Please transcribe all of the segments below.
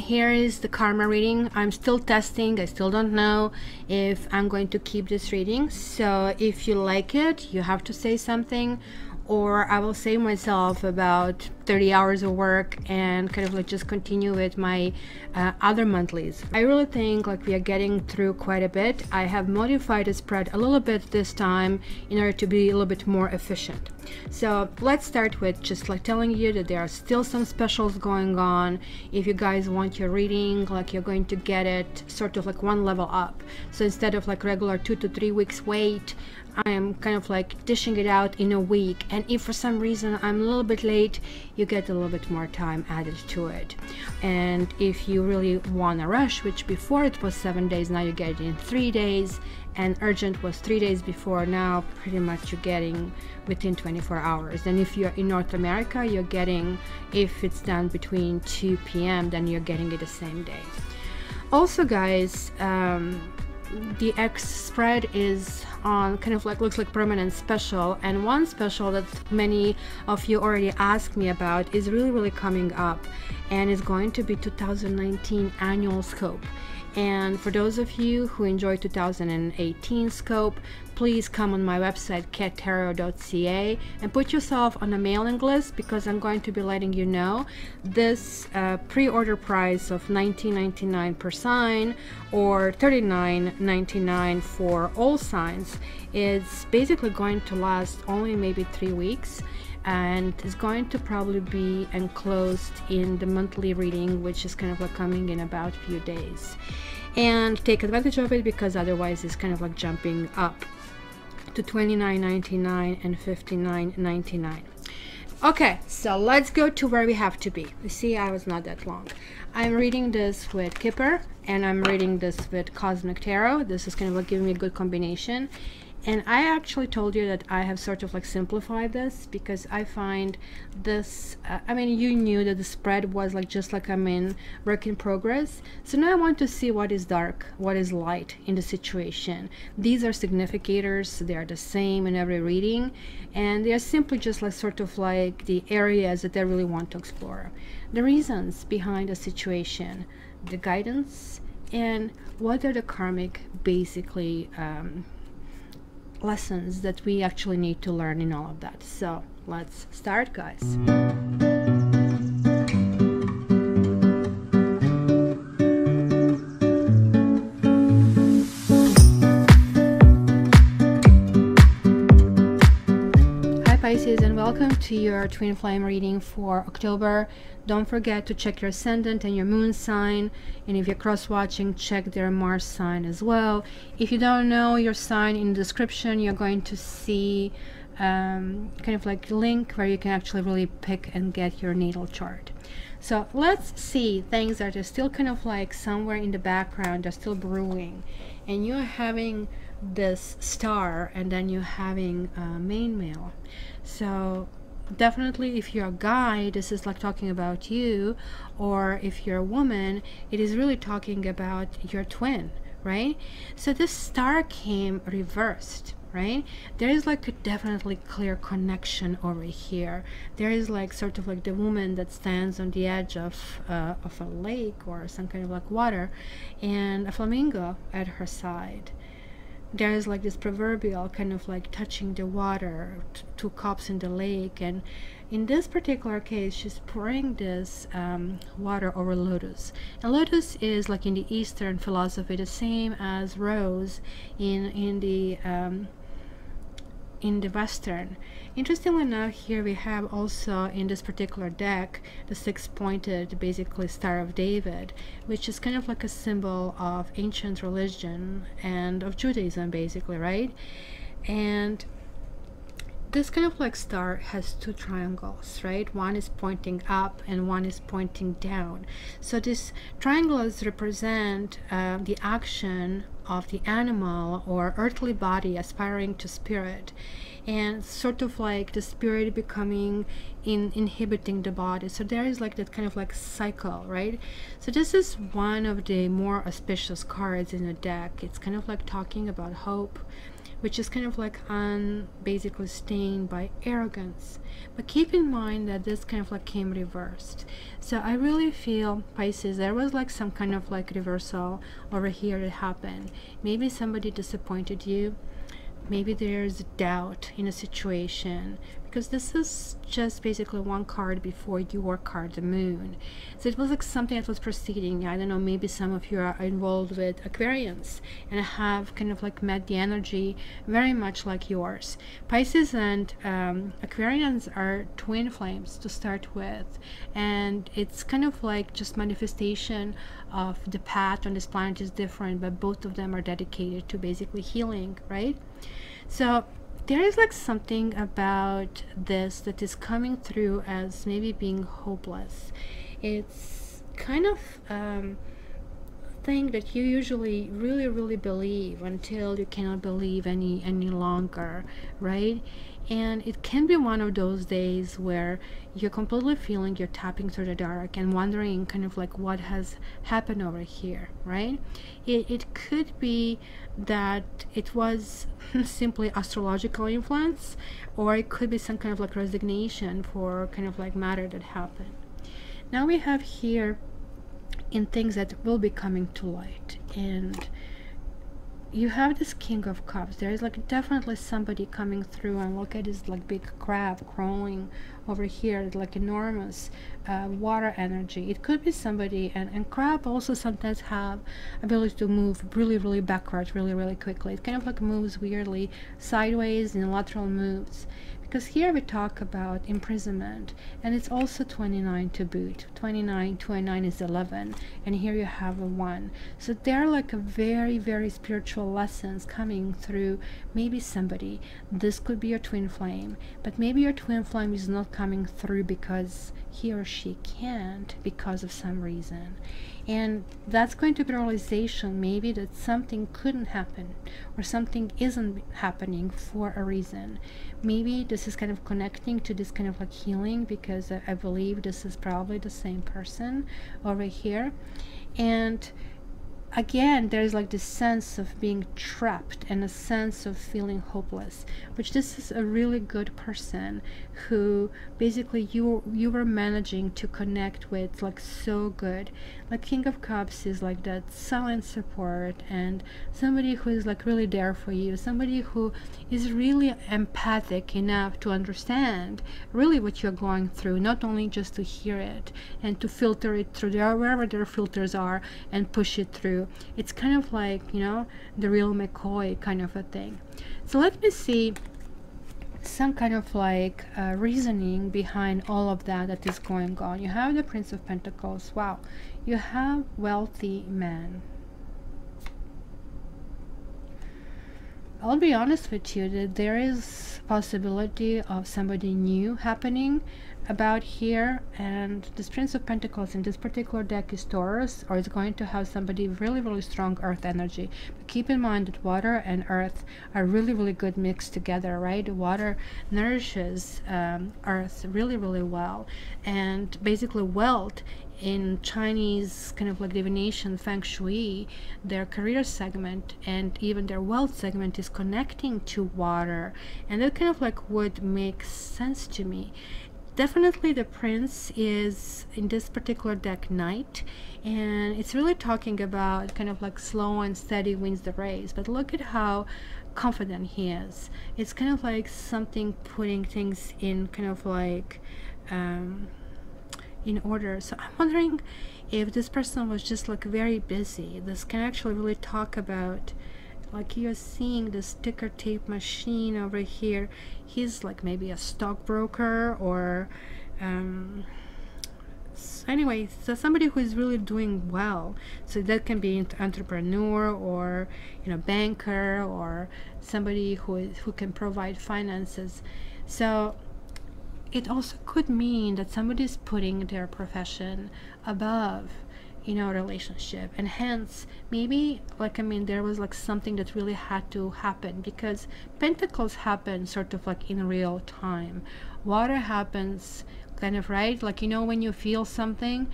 here is the karma reading. I'm still testing. I still don't know if I'm going to keep this reading. So if you like it, you have to say something, or I will save myself about 30 hours of work and kind of like just continue with my other monthlies. I really think like we are getting through quite a bit. I have modified the spread a little bit this time in order to be a little bit more efficient. So let's start with just like telling you that there are still some specials going on. If you guys want your reading, like you're going to get it sort of like one level up. So instead of like regular 2 to 3 weeks wait, I am kind of like dishing it out in a week, and if for some reason I'm a little bit late, you get a little bit more time added to it. And if you really want to rush, which before it was 7 days, now you get it in 3 days, and urgent was 3 days before, now pretty much you're getting within 24 hours. And if you're in North America, you're getting, if it's done between 2 p.m., then you're getting it the same day. Also guys, the X spread is on kind of like looks like permanent special, and one special that many of you already asked me about is really coming up, and is going to be 2019 annual scope. And for those of you who enjoy 2018 scope, please come on my website cattarot.ca and put yourself on a mailing list, because I'm going to be letting you know this pre-order price of $19.99 per sign or $39.99 for all signs is basically going to last only maybe 3 weeks, and is going to probably be enclosed in the monthly reading, which is kind of like coming in about a few days. And take advantage of it, because otherwise it's kind of like jumping up to $29.99 and $59.99. Okay, so let's go to where we have to be. You see, I was not that long. I'm reading this with Kipper, and I'm reading this with Cosmic Tarot. This is kind of like giving me a good combination. And I actually told you that I have sort of like simplified this, because I find this, I mean, you knew that the spread was like just like I'm in work in progress. So now I want to see what is dark, what is light in the situation. These are significators. They are the same in every reading, and they are simply just like sort of like the areas that I really want to explore. The reasons behind the situation, the guidance, and what are the karmic basically lessons that we actually need to learn in all of that. So let's start, guys. Hi Pisces, and welcome to your twin flame reading for October. Don't forget to check your ascendant and your moon sign, and if you're cross-watching, check their Mars sign as well. If you don't know your sign, in the description you're going to see kind of like a link where you can actually really pick and get your natal chart. So let's see things that are still kind of like somewhere in the background, are still brewing, and you're having this star, and then you're having main male. So definitely if you're a guy, this is like talking about you, or if you're a woman, it is really talking about your twin, right? So this star came reversed, right? There is like a definitely clear connection over here. There is like sort of like the woman that stands on the edge of a lake or some kind of like water, and a flamingo at her side. There is like this proverbial kind of like touching the water, two cups in the lake, and in this particular case she's pouring this water over lotus. And lotus is like in the Eastern philosophy the same as rose in the Western. Interestingly enough, here we have also in this particular deck the six-pointed basically Star of David, which is kind of like a symbol of ancient religion and of Judaism basically, right? And this kind of like star has two triangles, right? One is pointing up and one is pointing down. So these triangles represent the action of the animal or earthly body aspiring to spirit, and sort of like the spirit becoming inhibiting the body. So there is like that kind of like cycle, right? So this is one of the more auspicious cards in the deck. It's kind of like talking about hope, which is kind of like basically stained by arrogance. But keep in mind that this kind of like came reversed. So I really feel, Pisces, there was like some kind of like reversal over here that happened. Maybe somebody disappointed you. Maybe there's doubt in a situation, because this is just basically one card before your card, the moon. So it was like something that was proceeding. I don't know, maybe some of you are involved with Aquarians and have kind of like met the energy very much like yours. Pisces and Aquarians are twin flames to start with, and it's kind of like just manifestation of the path on this planet is different, but both of them are dedicated to basically healing, right? So there is like something about this that is coming through as maybe being hopeless. It's kind of thing that you usually really believe until you cannot believe any longer, right? And it can be one of those days where you're completely feeling you're tapping through the dark and wondering kind of like what has happened over here, right? It could be that it was simply astrological influence, or it could be some kind of like resignation for kind of like matter that happened. Now we have here in things that will be coming to light, and you have this King of Cups. There is like definitely somebody coming through, and look at this like big crab crawling over here, like enormous water energy. It could be somebody, and crab also sometimes have ability to move really backwards really quickly. It kind of like moves weirdly sideways in lateral moves, because here we talk about imprisonment, and it's also 29 to boot. 29 to a 9 is 11, and here you have a 1. So there are like a very spiritual lessons coming through maybe somebody. This could be your twin flame, but maybe your twin flame is not coming through because he or she can't, because of some reason. And that's going to be a realization maybe that something couldn't happen, or something isn't happening for a reason. Maybe this is kind of connecting to this kind of like healing, because I believe this is probably the same person over here. And again, there's like this sense of being trapped and a sense of feeling hopeless, which this is a really good person who basically you were managing to connect with like so good. Like King of Cups is like that silent support, and somebody who is like really there for you, somebody who is really empathic enough to understand really what you're going through, not only just to hear it and to filter it through there wherever their filters are and push it through. It's kind of like, you know, the real McCoy kind of a thing. So let me see some kind of like reasoning behind all of that is going on. You have the Prince of Pentacles. Wow. You have wealthy man. I'll be honest with you that there is possibility of somebody new happening about here, and this Prince of Pentacles in this particular deck is Taurus, or it's going to have somebody really strong earth energy. But keep in mind that water and earth are really good mixed together, right? Water nourishes earth really well, and basically wealth in Chinese kind of like divination, feng shui, their career segment and even their wealth segment is connecting to water, and that kind of like would make sense to me. Definitely the Prince is in this particular deck Knight, and it's really talking about kind of like slow and steady wins the race. But look at how confident he is. It's kind of like something putting things in kind of like in order. So I'm wondering if this person was just like very busy. This can actually really talk about, like you're seeing the sticker tape machine over here. He's like maybe a stockbroker, or anyway, so somebody who is really doing well. So that can be an entrepreneur, or you know, banker, or somebody who can provide finances. So it also could mean that somebody is putting their profession above, you know, relationship, and hence maybe like, I mean, there was like something that really had to happen, because Pentacles happen sort of like in real time. Water happens kind of, right, like, you know, when you feel something,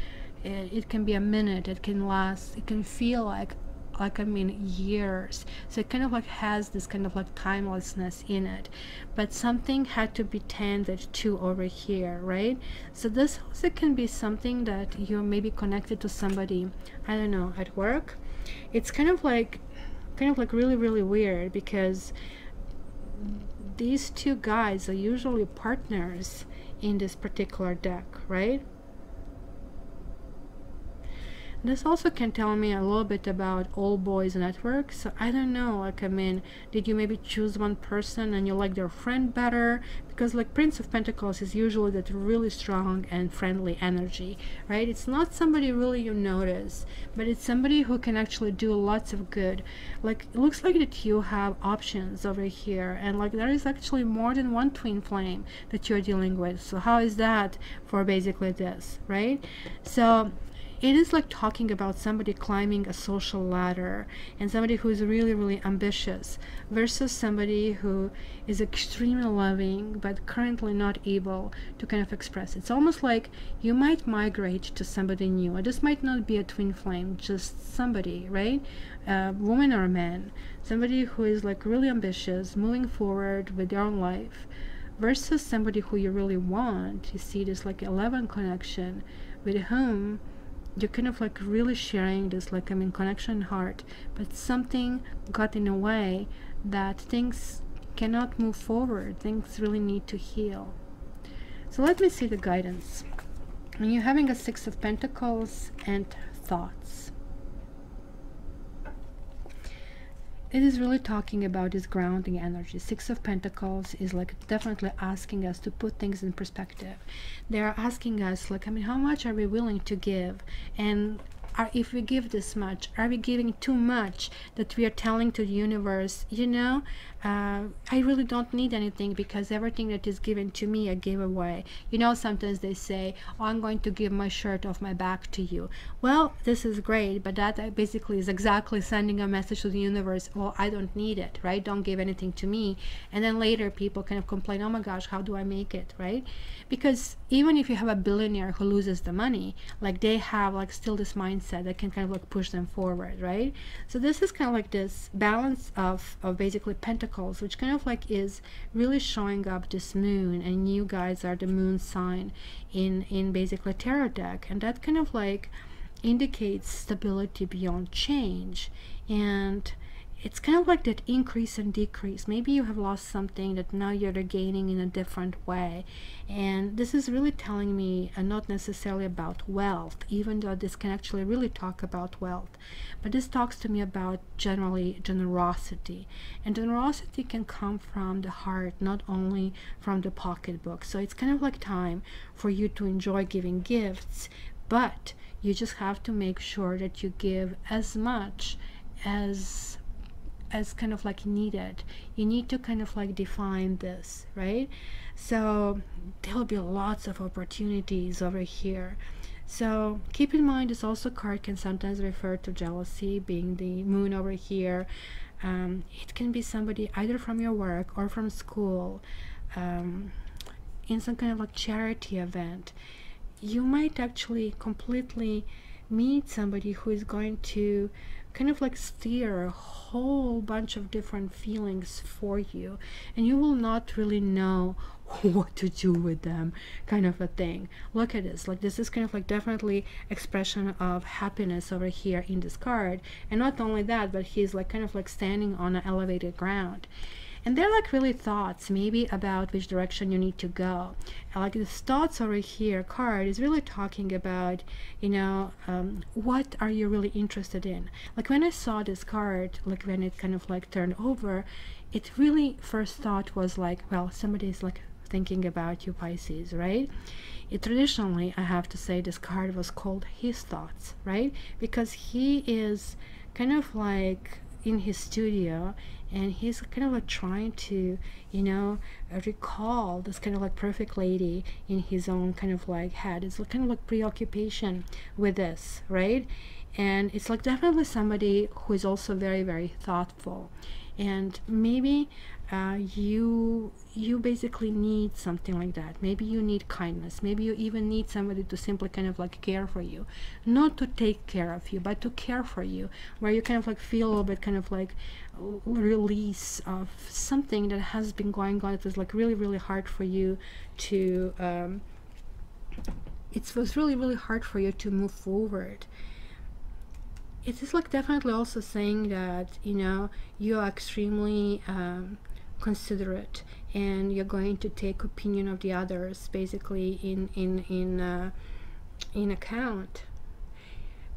it can be a minute, it can last, it can feel like like, I mean, years. So it kind of like has this kind of like timelessness in it, but something had to be tended to over here, right? So this also can be something that you're maybe connected to somebody, I don't know, at work. It's kind of like really, really weird, because these two guys are usually partners in this particular deck, right? This also can tell me a little bit about old boys network. So I don't know, like, I mean, did you maybe choose one person and you like their friend better? Because like Prince of Pentacles is usually that really strong and friendly energy, right? It's not somebody really you notice, but it's somebody who can actually do lots of good. Like, it looks like that you have options over here, and like there is actually more than one twin flame that you're dealing with. So how is that for basically this, right? So it is like talking about somebody climbing a social ladder, and somebody who is really, really ambitious, versus somebody who is extremely loving but currently not able to kind of express. It's almost like you might migrate to somebody new. This might not be a twin flame, just somebody, right? Woman or man, somebody who is like really ambitious, moving forward with their own life, versus somebody who you really want. You see this like 11 connection, with whom you're kind of like really sharing this, like, I mean, connection heart, but something got in a way that things cannot move forward. Things really need to heal. So let me see the guidance. And you're having a Six of Pentacles and thoughts. It is really talking about this grounding energy. Six of Pentacles is like definitely asking us to put things in perspective. They are asking us, like, I mean, how much are we willing to give? And if we give this much, are we giving too much, that we are telling to the universe, you know, I really don't need anything, because everything that is given to me I gave away. You know, sometimes they say, oh, I'm going to give my shirt off my back to you. Well, this is great, but that basically is exactly sending a message to the universe, well, I don't need it, right? Don't give anything to me. And then later people kind of complain, oh my gosh, how do I make it, right? Because even if you have a billionaire who loses the money, like, they have like still this mindset that can kind of like push them forward, right? So this is kind of like this balance of basically pentacles, which kind of like is really showing up this moon, and you guys are the moon sign in basically tarot deck, and that kind of like indicates stability beyond change. And it's kind of like that increase and decrease. Maybe you have lost something that now you're regaining in a different way. And this is really telling me not necessarily about wealth, even though this can actually really talk about wealth. But this talks to me about generally generosity. And generosity can come from the heart, not only from the pocketbook. So it's kind of like time for you to enjoy giving gifts, but you just have to make sure that you give as much as kind of like needed. You need to kind of like define this, right? So there'll be lots of opportunities over here. So keep in mind, this also card can sometimes refer to jealousy, being the moon over here. It can be somebody either from your work or from school, in some kind of like charity event. You might actually completely meet somebody who is going to kind of like steer a whole bunch of different feelings for you, and you will not really know what to do with them, kind of a thing. Look at this, like, this is kind of like definitely expression of happiness over here in this card. And not only that, but he's like kind of like standing on an elevated ground. And they're like really thoughts maybe about which direction you need to go. And like this thoughts over here card is really talking about, you know, what are you really interested in? Like when I saw this card, like when it kind of like turned over, it really first thought was like, well, somebody's like thinking about you, Pisces, right? Traditionally, I have to say, this card was called his thoughts, right? Because he is kind of like in his studio, and he's kind of like trying to, you know, recall this kind of like perfect lady in his own kind of like head. It's kind of like preoccupation with this, right? And it's like definitely somebody who is also very, very thoughtful. and maybe you basically need something like that. Maybe you need kindness. Maybe you even need somebody to simply kind of like care for you, not to take care of you, but to care for you, where you kind of like feel a little bit kind of like release of something that has been going on. It was like really, really hard for you to it was really, really hard for you to move forward. It is like definitely also saying that, you know, you are extremely considerate, and you're going to take opinion of the others basically in account.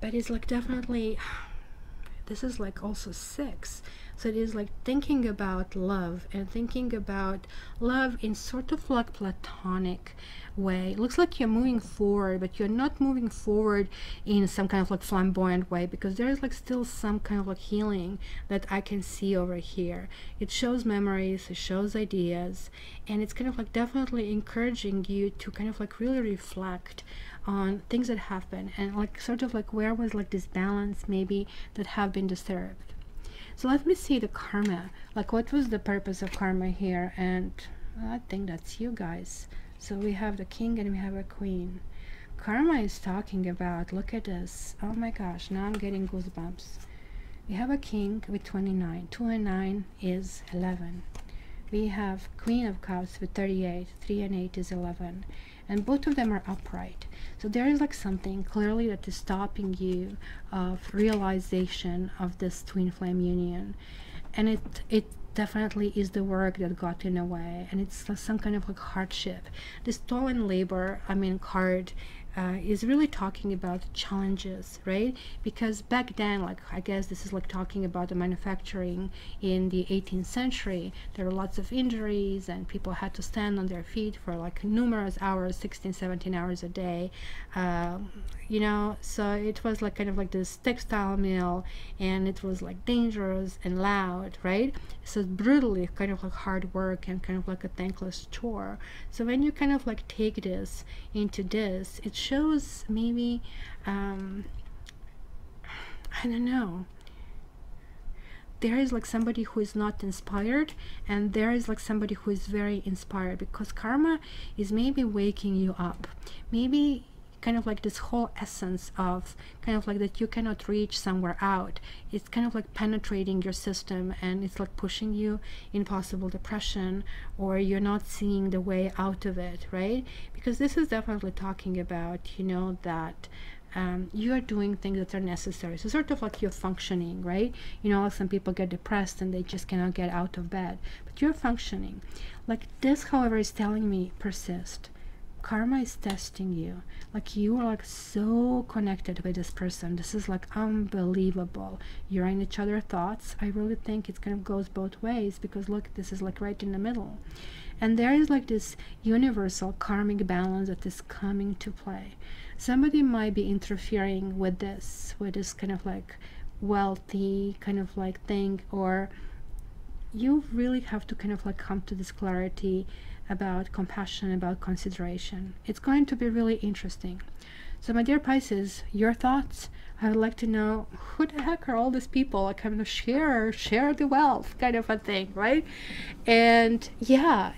But it's like definitely, this is like also 6, so it is like thinking about love, and thinking about love in sort of like platonic way. It looks like you're moving forward, but you're not moving forward in some kind of like flamboyant way, because there is like still some kind of like healing that I can see over here. It shows memories, it shows ideas, and it's kind of like definitely encouraging you to kind of like really reflect on things that happen, and like sort of like where was like this balance maybe that have been disturbed. So let me see the karma, like what was the purpose of karma here. And I think that's you guys. So we have the king and we have a queen. Karma is talking about, look at this, oh my gosh, now I'm getting goosebumps. We have a king with 29. 2 and 9 is 11. We have Queen of Cups with 38. 3 and 8 is 11. And both of them are upright. So there is like something clearly that is stopping you of realization of this twin flame union. And it definitely is the work that got in the way, and it's some kind of like hardship. This stolen labor, I mean, card is really talking about challenges, right? Because back then, like I guess this is like talking about the manufacturing in the 18th century. There were lots of injuries, and people had to stand on their feet for like numerous hours, 16, 17 hours a day. You know, so it was like kind of like this textile mill, and it was like dangerous and loud, right? So brutally kind of like hard work and kind of like a thankless chore. So when you kind of like take this into this, it shows maybe I don't know, there is like somebody who is not inspired, and there is like somebody who is very inspired, because karma is maybe waking you up, maybe kind of like this whole essence of kind of like that you cannot reach somewhere out. It's kind of like penetrating your system, and it's like pushing you in possible depression, or you're not seeing the way out of it, right? Because this is definitely talking about, you know, that you are doing things that are necessary. So sort of like you're functioning, right? You know, like some people get depressed and they just cannot get out of bed, but you're functioning. Like this, however, is telling me persist. Karma is testing you. Like you are like so connected with this person. This is like unbelievable. You're in each other's thoughts. I really think it kind of goes both ways, because look, this is like right in the middle. And there is like this universal karmic balance that is coming to play. Somebody might be interfering with this kind of like wealthy kind of like thing, or you really have to kind of like come to this clarity about compassion, about consideration. It's going to be really interesting. So my dear Pisces, your thoughts? I would like to know, who the heck are all these people? Like, kind of share the wealth kind of a thing, right? And yeah,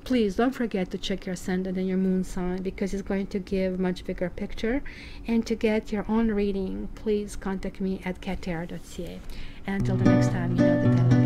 please don't forget to check your ascendant and your moon sign, because it's going to give much bigger picture. And to get your own reading, please contact me at cattarot.ca. And until the next time, you know that I love you.